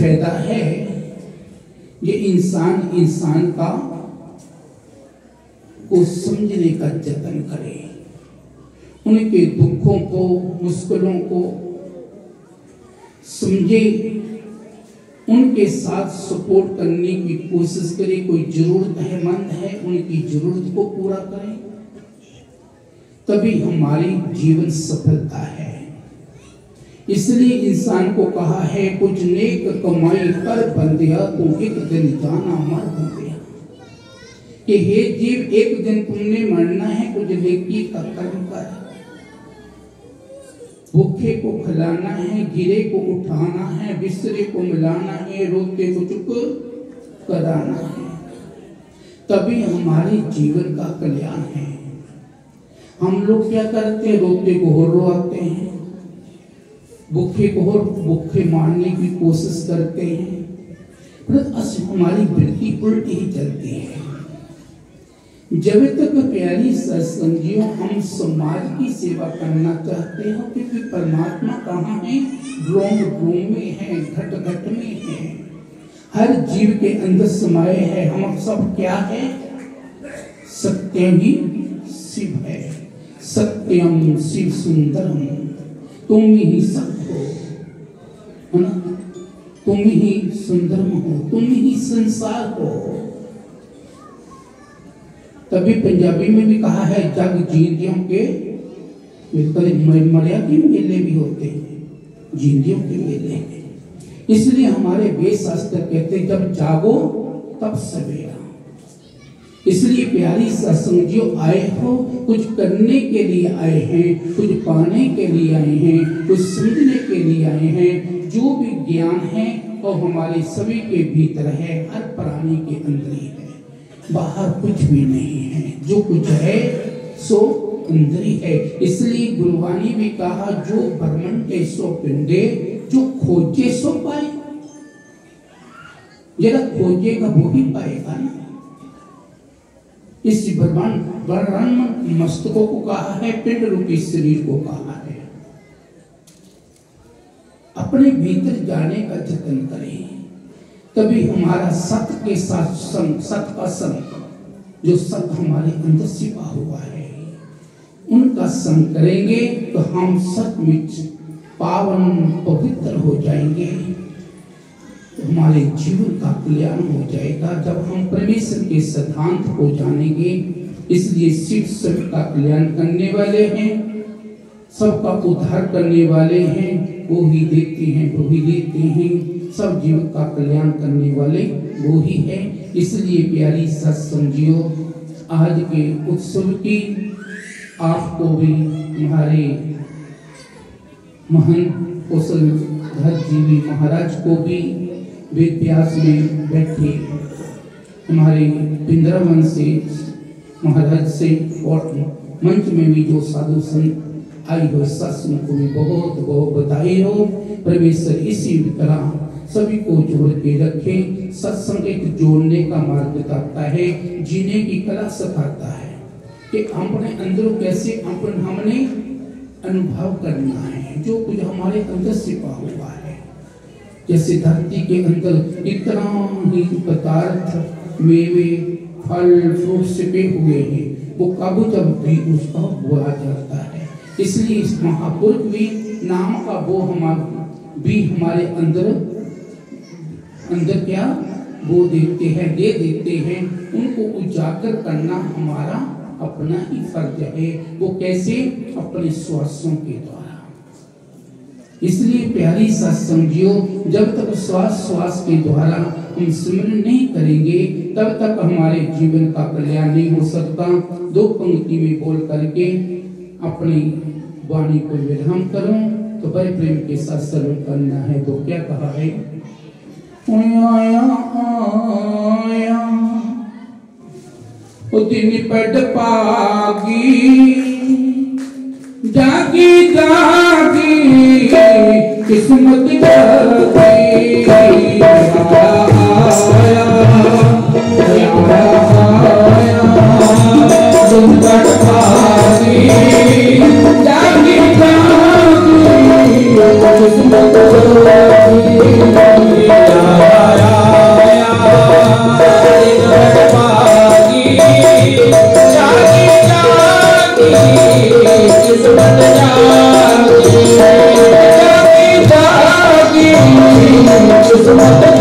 फायदा है ये इंसान का को समझने का जतन करे, उनके दुखों को, मुश्किलों को समझे, उनके साथ सपोर्ट करने की कोशिश करे। कोई जरूरतमंद है उनकी जरूरत को पूरा करें, तभी हमारी जीवन सफलता है। इसलिए इंसान को कहा है कुछ नेक कमाई कर बंदिया, तू एक दिन जाना मर बंदिया, कि हे जीव एक दिन तुमने मरना है, कुछ नेकी का कर्म कर। भूखे को खिलाना है, गिरे को उठाना है, बिस्तरे को मिलाना है, रोते को चुप कराना है, तभी हमारे जीवन का कल्याण है। हम लोग क्या करते हैं, रोते को और रोते हैं, भूखे को और भूखे मारने की कोशिश करते हैं, पर हमारी वृत्ति उल्टी ही चलती है। जब तक प्यारी सत्संगियों हम समाज की सेवा करना चाहते हो, क्योंकि परमात्मा कहाँ है, ड्रोम में है, घट घट में है, हर जीव के अंदर समाये है। हम सब क्या है, सत्यम ही शिव है, सत्यम शिव सुंदरम, तुम ही सत्य हो, है ना, तुम ही सुंदरम हो, तुम ही संसार हो। तभी पंजाबी में भी कहा है जग जींदियों के मर्यादा मेले भी होते हैं, जींदियों के मेले हैं। इसलिए हमारे वेद शास्त्र कहते हैं जब जागो तब सवेरा। इसलिए प्यारी सत्संगियों आए हो, कुछ करने के लिए आए हैं, कुछ पाने के लिए आए हैं, कुछ समझने के लिए आए हैं। जो भी ज्ञान है वो हमारे सभी के भीतर है, हर प्राणी के अंदर ही है, बाहर कुछ भी नहीं है। जो कुछ है सो अंदर ही है। इसलिए गुरुवाणी भी कहा जो ब्रह्मन के सो पिंडे, जो खोजे सो पाए। जरा खोजेगा वो ही पाएगा ना। इस ब्रह्मांड मस्तकों को कहा है, पिंड रूपी शरीर को कहा है। अपने भीतर जाने का जतन करें, तभी हमारा सत्य के साथ संग, सत्य का संग, जो सत्य हमारे अंदर छिपा हुआ है, उनका संग करेंगे तो हम सचमुच पावन पवित्र हो जाएंगे, तो हमारे जीवन का कल्याण हो जाएगा। जब हम परमेश्वर के सिद्धांत को जानेंगे, इसलिए शिव सबका कल्याण करने वाले हैं, सबका उद्धार करने वाले हैं, वो ही देखते हैं, वो ही लेते हैं, सब जीव का कल्याण करने वाले वो ही है। इसलिए प्यारी सत्संगियों, आज के उत्सव की आपको भी हमारे महंत कौशलधर जी महाराज को भी वेद व्यास में बैठे हमारे वृंदावन से महाराज से और मंच में भी जो साधु संत आई हो, सत्संग को भी बहुत बहुत बधाई हो। परमेश्वर इसी तरह सभी को जोड़ के रखे। सत्संग एक जोड़ने का मार्ग बताता है, जीने की कला सिखाता है कि अपने अंदर कैसे हमने अनुभव करना है, जो कुछ हमारे अंदर छिपा हुआ है। जैसे धरती के अंदर इतना ही पदार्थ, मेवे, फल, फ्रूट छिपे हुए हैं, वो कब जब भी उसका बोला जाता है। इसलिए इस महापुरुष भी नाम का वो हमारे अंदर क्या वो देते हैं, दे देते हैं। उनको उजागर करना हमारा अपना ही फर्ज है। वो कैसे? अपने श्वासों के द्वारा। इसलिए प्यारी सत्संगियों, जब तक श्वास के द्वारा हम स्मरण नहीं करेंगे, तब तक हमारे जीवन का कल्याण नहीं हो सकता। दो पंक्ति में बोल करके अपनी वाणी को विराम करूं तो बड़े प्रेम के साथ सर्व करना है। तो क्या कहा है? आया आया दिन पट पागी, जागी जागी किस्मत जागी। आया आया दिन पट पागी, जागी जागी किस्मत जागी। सुनो तो